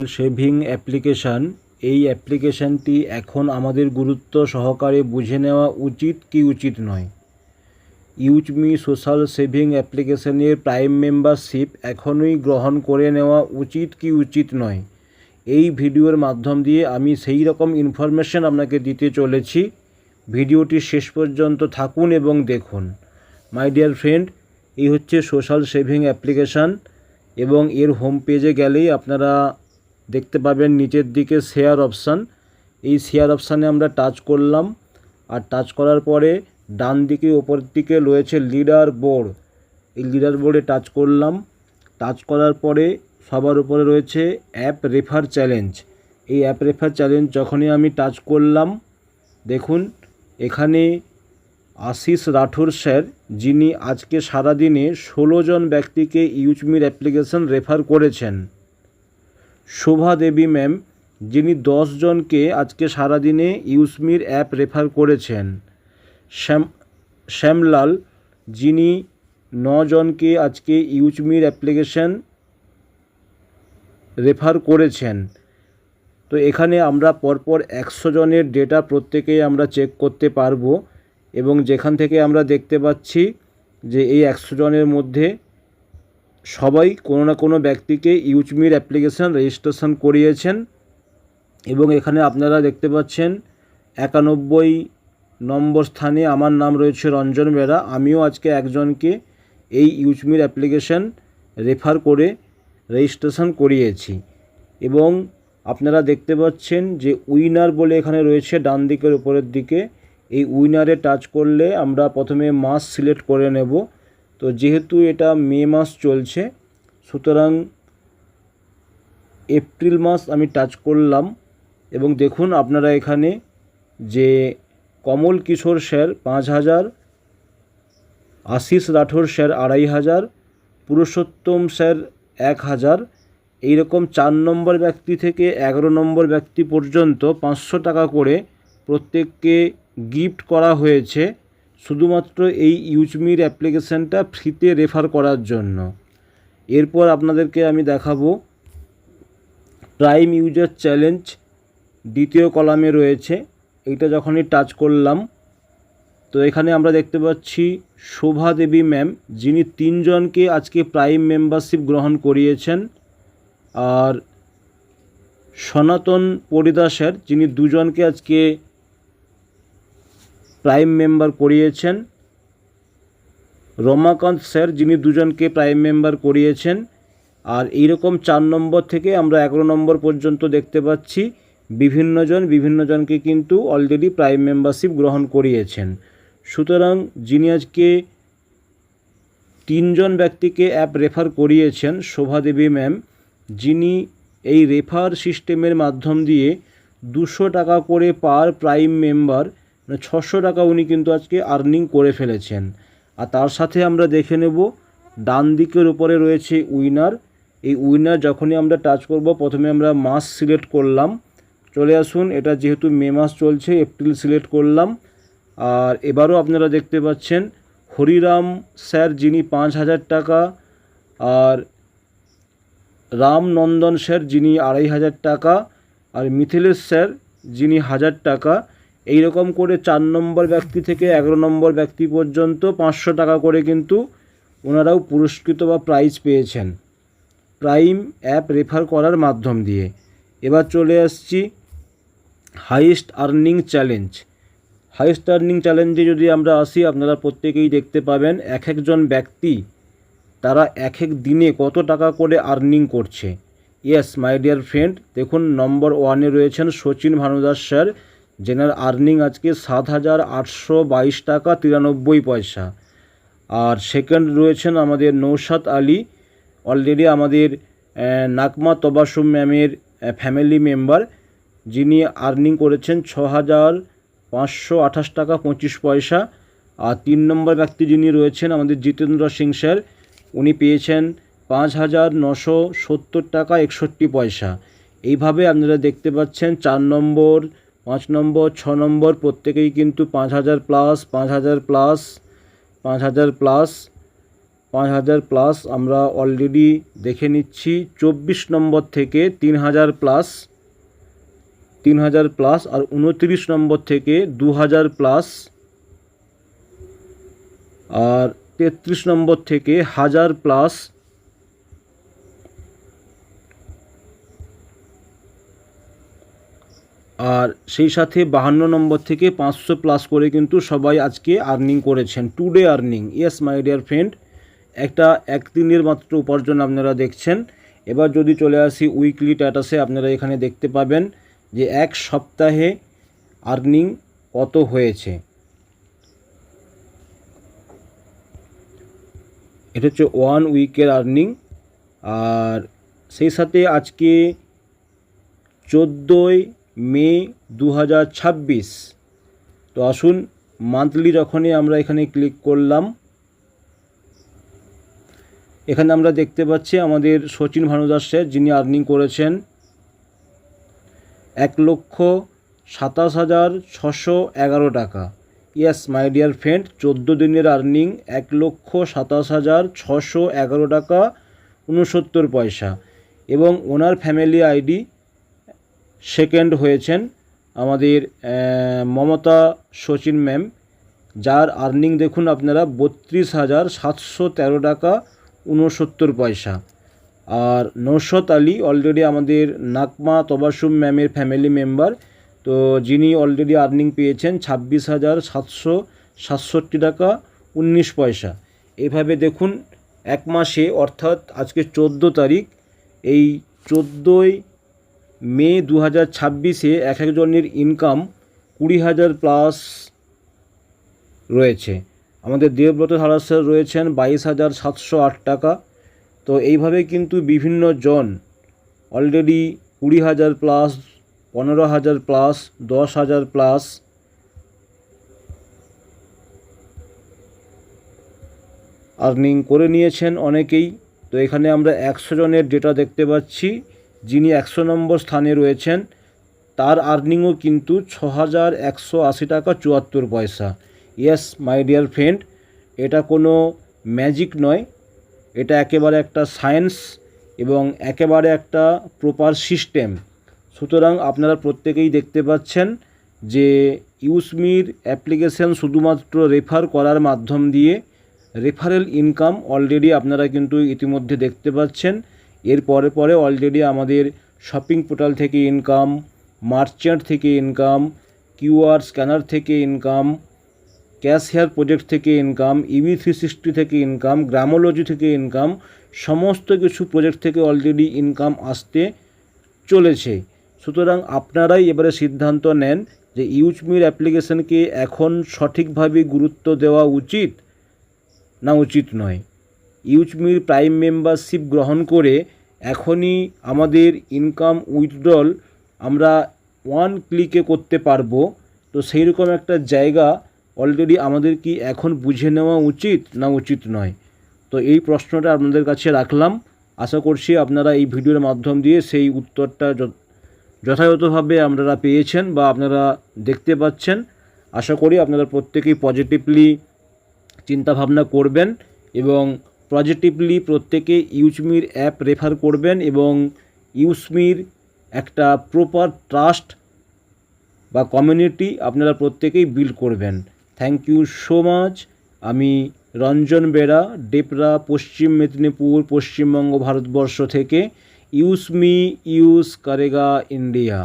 Saving application. এই অ্যাপ্লিকেশানটি এখন আমাদের গুরুত্ব সহকারে বুঝে নেওয়া উচিত কি উচিত নয়। ইউজমি সোশ্যাল সেভিং অ্যাপ্লিকেশানের প্রাইম মেম্বারশিপ এখনই গ্রহণ করে নেওয়া উচিত কি উচিত নয়, এই ভিডিওর মাধ্যম দিয়ে আমি সেই রকম ইনফরমেশান আপনাকে দিতে চলেছি। ভিডিওটি শেষ পর্যন্ত থাকুন এবং দেখুন। মাই ডিয়ার ফ্রেন্ড, এই হচ্ছে সোশ্যাল সেভিং অ্যাপ্লিকেশান এবং এর হোম পেজে গেলেই আপনারা দেখতে পাবেন নিচের দিকে শেয়ার অপশান। এই শেয়ার অপশানে আমরা টাচ করলাম, আর টাচ করার পরে ডান দিকে ওপরের দিকে রয়েছে লিডার বোর্ড। এই লিডার বোর্ডে টাচ করলাম। টাচ করার পরে সবার উপরে রয়েছে অ্যাপ রেফার চ্যালেঞ্জ। এই অ্যাপ রেফার চ্যালেঞ্জ যখনই আমি টাচ করলাম, দেখুন এখানে আশিস রাঠোর স্যার, যিনি আজকে সারাদিনে 16 জন ব্যক্তিকে ইউজমির অ্যাপ্লিকেশন রেফার করেছেন। শোভা দেবী ম্যাম, যিনি 10 জনকে আজকে সারাদিনে ইউজমির অ্যাপ রেফার করেছেন। শ্যামলাল, যিনি 9 জনকে আজকে ইউজমির অ্যাপ্লিকেশন রেফার করেছেন। তো এখানে আমরা পরপর 100 জনের ডেটা প্রত্যেকেই আমরা চেক করতে পারবো, এবং যেখান থেকে আমরা দেখতে পাচ্ছি যে এই 100 জনের মধ্যে সবাই কোনো না কোনো ব্যক্তিকে ইউজমির অ্যাপ্লিকেশান রেজিস্ট্রেশন করিয়েছেন। এবং এখানে আপনারা দেখতে পাচ্ছেন 91 নম্বর স্থানে আমার নাম রয়েছে রঞ্জন বেরা। আমিও আজকে একজনকে এই ইউজমির অ্যাপ্লিকেশান রেফার করে রেজিস্ট্রেশন করিয়েছি। এবং আপনারা দেখতে পাচ্ছেন যে উইনার বলে এখানে রয়েছে ডান দিকের উপরের দিকে। এই উইনারে টাচ করলে আমরা প্রথমে মাস সিলেক্ট করে নেব। তো যেহেতু এটা মে মাস চলছে, সুতরাং এপ্রিল মাস আমি টাচ করলাম। এবং দেখুন আপনারা এখানে যে Kamal Kishore sir 5000, Ashish Rathore sir 2500, Purushottam sir 1000, এইরকম 4 নম্বর ব্যক্তি থেকে 11 নম্বর ব্যক্তি পর্যন্ত 500 টাকা করে প্রত্যেককে গিফট করা হয়েছে, শুধুমাত্র এই ইউজমির অ্যাপ্লিকেশানটা ফ্রিতে রেফার করার জন্য। এরপর আপনাদেরকে আমি দেখাবো প্রাইম ইউজার চ্যালেঞ্জ, দ্বিতীয় কলামে রয়েছে। এইটা যখনই টাচ করলাম, তো এখানে আমরা দেখতে পাচ্ছি শোভা দেবী ম্যাম, যিনি 3 জনকে আজকে প্রাইম মেম্বারশিপ গ্রহণ করিয়েছেন। আর সনাতন পরিদা স্যার, যিনি 2 জনকে আজকে প্রাইম মেম্বার করিয়েছেন। রমাকান্ত স্যার, যিনি 2 জনকে প্রাইম মেম্বার করিয়েছেন। আর এইরকম 4 নম্বর থেকে আমরা 11 নম্বর পর্যন্ত দেখতে পাচ্ছি বিভিন্ন জনকে কিন্তু অলরেডি প্রাইম মেম্বারশিপ গ্রহণ করিয়েছেন। সুতরাং যিনি আজকে 3 জন ব্যক্তিকে অ্যাপ রেফার করিয়েছেন, শোভা দেবী ম্যাম, যিনি এই রেফার সিস্টেমের মাধ্যম দিয়ে 200 টাকা করে পার প্রাইম মেম্বার, 600 টাকা উনি কিন্তু আজকে আর্নিং করে ফেলেছেন। আর তার সাথে আমরা দেখে নেব ডান দিকের উপরে রয়েছে উইনার। এই উইনার যখনই আমরা টাচ করব, প্রথমে আমরা মাস সিলেক্ট করলাম। চলে আসুন, এটা যেহেতু মে মাস চলছে, এপ্রিল সিলেক্ট করলাম। আর এবারও আপনারা দেখতে পাচ্ছেন হরিরাম স্যার, যিনি 5000 টাকা, আর রামনন্দন স্যার, যিনি 2500 টাকা, আর মিথিলেশ স্যার, যিনি 1000 টাকা। এই রকম করে 4 নম্বর ব্যক্তি থেকে 11 নম্বর ব্যক্তি পর্যন্ত 500 টাকা করে কিন্তু ওনারাও পুরস্কৃত বা প্রাইজ পেয়েছেন প্রাইম অ্যাপ রেফার করার মাধ্যম দিয়ে। এবার চলে আসছি highest earning challenge. Highest earning চ্যালেঞ্জে যদি আমরা আসি, আপনারা প্রত্যেকেই দেখতে পাবেন এক একজন ব্যক্তি তারা এক এক দিনে কত টাকা করে আর্নিং করছে। ইয়েস মাই ডিয়ার ফ্রেন্ড, দেখুন নম্বর 1-এ রয়েছেন সচিন ভানুদাস স্যার, যেনার আর্নিং আজকে 7822 টাকা 93 পয়সা। আর সেকেন্ড রয়েছেন আমাদের নৌশাদ আলী, অলরেডি আমাদের নাকমা তবাসুম ম্যামের ফ্যামিলি মেম্বার, যিনি আর্নিং করেছেন 6528 টাকা 25 পয়সা। আর 3 নম্বর ব্যক্তি যিনি রয়েছেন আমাদের জিতেন্দ্র সিং স্যার, উনি পেয়েছেন 5970 টাকা 61 পয়সা। এইভাবে আপনারা দেখতে পাচ্ছেন 4 নম্বর, 5 নম্বর, 6 নম্বর প্রত্যেকেই কিন্তু 5000 প্লাস 5000 প্লাস 5000 প্লাস 5000 প্লাস আমরা অলরেডি দেখে নিচ্ছি। 24 নম্বর থেকে 3000 প্লাস, 3000 প্লাস, আর 29 নম্বর থেকে 2000 প্লাস, আর 33 নম্বর থেকে 1000 প্লাস, আর সেই সাথে 52 নম্বর থেকে 500 প্লাস করে কিন্তু সবাই আজকে আর্নিং করেছেন। Today earning, yes my dear friend, একটা একদিনের মাত্র উপার্জন আপনারা দেখছেন। এবার যদি চলে আসি উইকলি স্ট্যাটাসে, আপনারা এখানে দেখতে পাবেন যে এক সপ্তাহে আর্নিং কত হয়েছে। এটা হচ্ছে 1 উইকের আর্নিং। আর সেই সাথে আজকে 14ই মে 2026। তো আসুন মান্থলি যখনই আমরা এখানে ক্লিক করলাম, এখানে আমরা দেখতে পাচ্ছি আমাদের সচিন ভানুদাস স্যার, যিনি আর্নিং করেছেন 1,27,611 টাকা। ইয়েস মাই ডিয়ার ফ্রেন্ড, 14 দিনের আর্নিং 1,27,611 টাকা 69 পয়সা। এবং ওনার ফ্যামিলি আইডি সেকেন্ড হয়েছেন আমাদের মমতা সচিন ম্যাম, যার আর্নিং দেখুন আপনারা 32,713 টাকা 69 পয়সা। আর নৌশত আলী অলরেডি আমাদের নাকমা তবাসুম ম্যামের ফ্যামিলি মেম্বার, তো যিনি অলরেডি আর্নিং পেয়েছেন 26,767 টাকা 19 পয়সা। এইভাবে দেখুন এক মাসে, অর্থাৎ আজকে 14 তারিখ, এই 14ই মে 2026-এ এক একজনের ইনকাম 20,000 প্লাস রয়েছে। আমাদের দেবব্রত ধারা স্যার রয়েছেন 22,708 টাকা। তো এইভাবে কিন্তু বিভিন্ন জন already 20,000 plus, 15,000 plus, 10,000 plus earning করে নিয়েছেন অনেকেই। তো এখানে আমরা 100 জনের ডেটা দেখতে পাচ্ছি। যিনি 100 নম্বর স্থানে রয়েছেন তার আর্নিংও কিন্তু 6,180 টাকা 74 পয়সা। ইয়েস মাই ডিয়ার ফ্রেন্ড, এটা কোনো ম্যাজিক নয়, এটা একেবারে একটা সায়েন্স এবং একেবারে একটা প্রপার সিস্টেম। সুতরাং আপনারা প্রত্যেকেই দেখতে পাচ্ছেন যে ইউজমির অ্যাপ্লিকেশন শুধুমাত্র রেফার করার মাধ্যম দিয়ে রেফারেল ইনকাম অলরেডি আপনারা কিন্তু ইতিমধ্যে দেখতে পাচ্ছেন। এর পরে পরে অলরেডি আমাদের শপিং পোর্টাল থেকে ইনকাম, মার্চেন্ট থেকে ইনকাম, কিউআর স্ক্যানার থেকে ইনকাম, ক্যাশ হেয়ার প্রজেক্ট থেকে ইনকাম, EV360 থেকে ইনকাম, গ্রামোলজি থেকে ইনকাম, সমস্ত কিছু প্রজেক্ট থেকে অলরেডি ইনকাম আসতে চলেছে। সুতরাং আপনারাই এবারে সিদ্ধান্ত নেন যে ইউজমির অ্যাপ্লিকেশনকে এখন সঠিকভাবে গুরুত্ব দেওয়া উচিত না উচিত নয়। ইউজমির প্রাইম মেম্বারশিপ গ্রহণ করে এখনই আমাদের ইনকাম উইথড্রল আমরা 1 ক্লিকে করতে পারবো। তো সেই রকম একটা জায়গা অলরেডি আমাদের কি এখন বুঝে নেওয়া উচিত না উচিত নয়? তো এই প্রশ্নটা আপনাদের কাছে রাখলাম। আশা করছি আপনারা এই ভিডিওর মাধ্যম দিয়ে সেই উত্তরটা যথাযথভাবে আপনারা পেয়েছেন বা আপনারা দেখতে পাচ্ছেন। আশা করি আপনারা প্রত্যেকেই পজিটিভলি চিন্তাভাবনা করবেন এবং পজিটিভলি প্রত্যেকে ইউজমির অ্যাপ রেফার করবেন এবং ইউজমির একটা প্রপার ট্রাস্ট বা কমিউনিটি আপনারা প্রত্যেকেই বিল্ড করবেন। Thank you so much. আমি রঞ্জন বেরা, ডেপরা, পশ্চিম মেদিনীপুর, পশ্চিমবঙ্গ, ভারতবর্ষ থেকে। ইউজ মি, ইউজ করেগা ইন্ডিয়া।